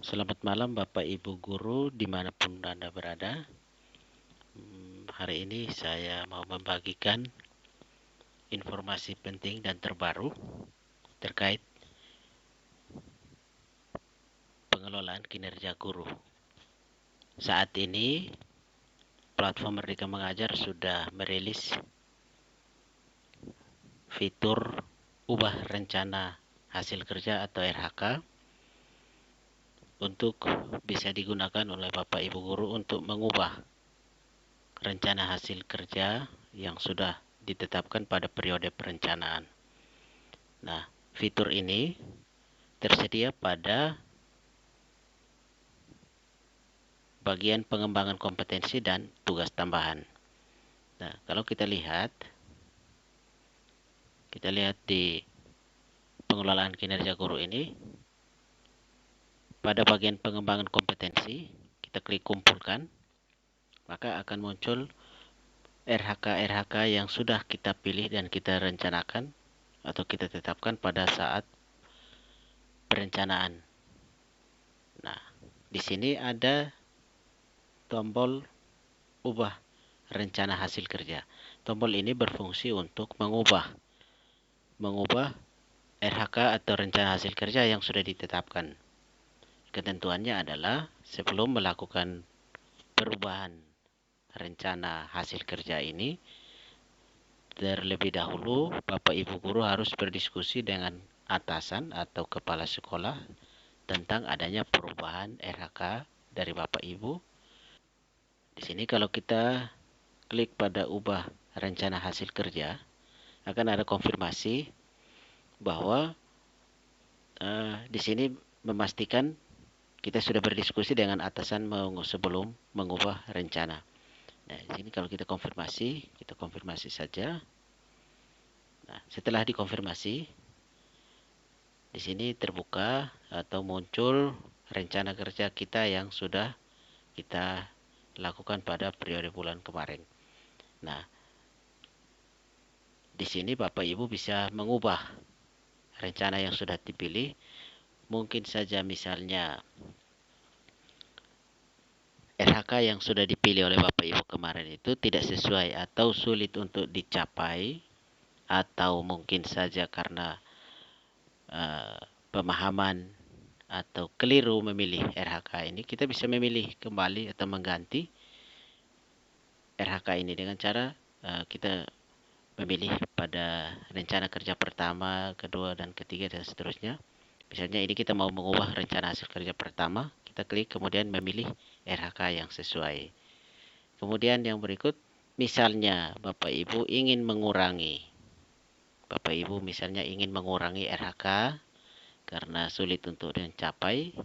Selamat malam Bapak Ibu Guru dimanapun Anda berada. Hari ini saya mau membagikan informasi penting dan terbaru terkait pengelolaan kinerja guru. Saat ini platform Merdeka Mengajar sudah merilis fitur ubah rencana hasil kerja atau RHK untuk bisa digunakan oleh Bapak Ibu Guru untuk mengubah rencana hasil kerja yang sudah ditetapkan pada periode perencanaan. Nah, fitur ini tersedia pada bagian pengembangan kompetensi dan tugas tambahan. Nah, kalau kita lihat di pengelolaan kinerja guru ini, pada bagian pengembangan kompetensi, kita klik kumpulkan, maka akan muncul RHK-RHK yang sudah kita pilih dan kita rencanakan atau kita tetapkan pada saat perencanaan. Nah, di sini ada tombol ubah rencana hasil kerja. Tombol ini berfungsi untuk mengubah RHK atau rencana hasil kerja yang sudah ditetapkan. Ketentuannya adalah sebelum melakukan perubahan rencana hasil kerja ini, terlebih dahulu Bapak Ibu Guru harus berdiskusi dengan atasan atau kepala sekolah tentang adanya perubahan RHK dari Bapak Ibu. Di sini kalau kita klik pada ubah rencana hasil kerja, akan ada konfirmasi bahwa di sini memastikan kita sudah berdiskusi dengan atasan sebelum mengubah rencana. Nah, di sini kalau kita konfirmasi saja. Nah, setelah dikonfirmasi, di sini terbuka atau muncul rencana kerja kita yang sudah kita lakukan pada periode bulan kemarin. Nah, di sini Bapak Ibu bisa mengubah rencana yang sudah dipilih. Mungkin saja misalnya RHK yang sudah dipilih oleh Bapak Ibu kemarin itu tidak sesuai atau sulit untuk dicapai, atau mungkin saja karena pemahaman atau keliru memilih RHK ini, kita bisa memilih kembali atau mengganti RHK ini dengan cara kita memilih pada rencana kerja pertama, kedua, dan ketiga, dan seterusnya. Misalnya ini kita mau mengubah rencana hasil kerja pertama, kita klik kemudian memilih RHK yang sesuai. Kemudian yang berikut, misalnya Bapak Ibu misalnya ingin mengurangi RHK karena sulit untuk dicapai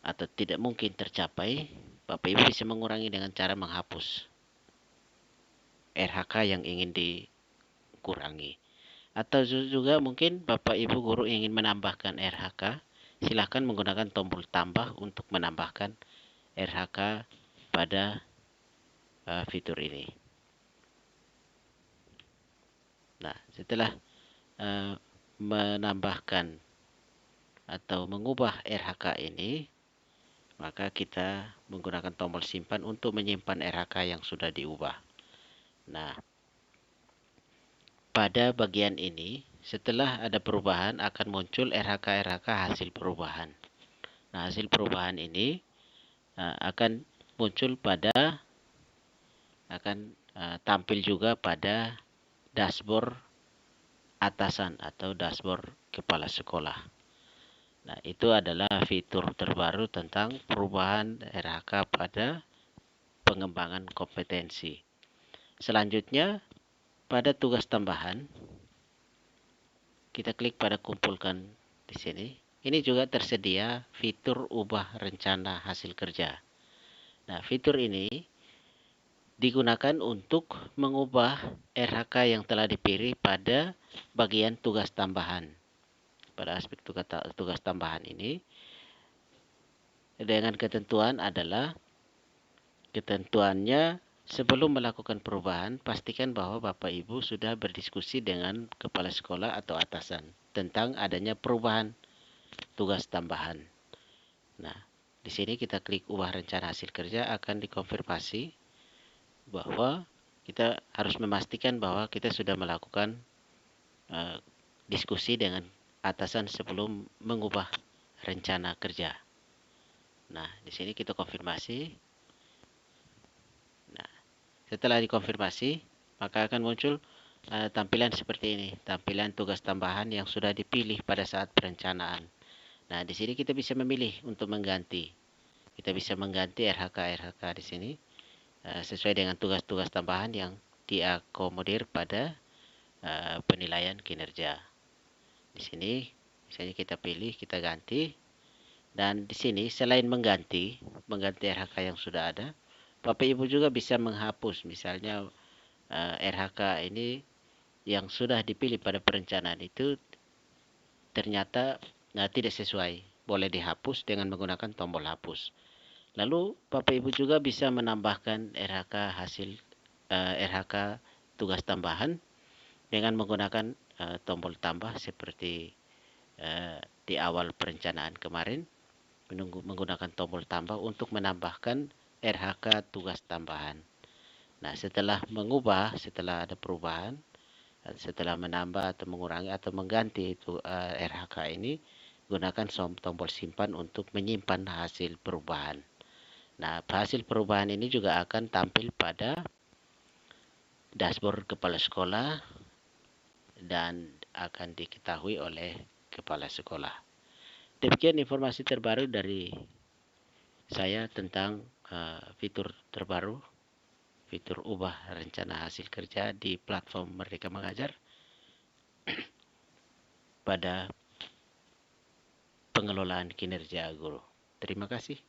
atau tidak mungkin tercapai, Bapak Ibu bisa mengurangi dengan cara menghapus RHK yang ingin dikurangi. Atau juga mungkin Bapak Ibu Guru ingin menambahkan RHK, silakan menggunakan tombol tambah untuk menambahkan RHK pada fitur ini. Nah, setelah menambahkan atau mengubah RHK ini, maka kita menggunakan tombol simpan untuk menyimpan RHK yang sudah diubah. Nah, pada bagian ini, setelah ada perubahan akan muncul RHK-RHK hasil perubahan. Nah, hasil perubahan ini akan muncul akan tampil juga pada dashboard atasan atau dashboard kepala sekolah. Nah, itu adalah fitur terbaru tentang perubahan RHK pada pengembangan kompetensi. Selanjutnya, pada tugas tambahan, kita klik pada kumpulkan di sini. Ini juga tersedia fitur ubah rencana hasil kerja. Nah, fitur ini digunakan untuk mengubah RHK yang telah dipilih pada bagian tugas tambahan. Pada aspek tugas tambahan ini, dengan ketentuannya sebelum melakukan perubahan, pastikan bahwa Bapak Ibu sudah berdiskusi dengan kepala sekolah atau atasan tentang adanya perubahan tugas tambahan. Nah, di sini kita klik ubah rencana hasil kerja, akan dikonfirmasi bahwa kita harus memastikan bahwa kita sudah melakukan diskusi dengan atasan sebelum mengubah rencana kerja. Nah, di sini kita konfirmasi. Nah, setelah dikonfirmasi, maka akan muncul tampilan seperti ini, tampilan tugas tambahan yang sudah dipilih pada saat perencanaan. Nah, di sini kita bisa memilih untuk mengganti. Kita bisa mengganti RHK di sini sesuai dengan tugas-tugas tambahan yang diakomodir pada penilaian kinerja. Di sini misalnya kita pilih, kita ganti, dan di sini selain mengganti RHK yang sudah ada, Bapak Ibu juga bisa menghapus misalnya RHK ini yang sudah dipilih pada perencanaan itu ternyata tidak sesuai, boleh dihapus dengan menggunakan tombol hapus. Lalu Bapak Ibu juga bisa menambahkan RHK tugas tambahan dengan menggunakan tombol tambah seperti di awal perencanaan kemarin, menggunakan tombol tambah untuk menambahkan RHK tugas tambahan. Nah, setelah ada perubahan, setelah menambah atau mengurangi atau mengganti itu RHK ini, gunakan tombol simpan untuk menyimpan hasil perubahan. Nah, hasil perubahan ini juga akan tampil pada dashboard kepala sekolah dan akan diketahui oleh kepala sekolah. Demikian informasi terbaru dari saya tentang fitur terbaru, fitur ubah rencana hasil kerja di platform Merdeka Mengajar pada pengelolaan kinerja guru. Terima kasih.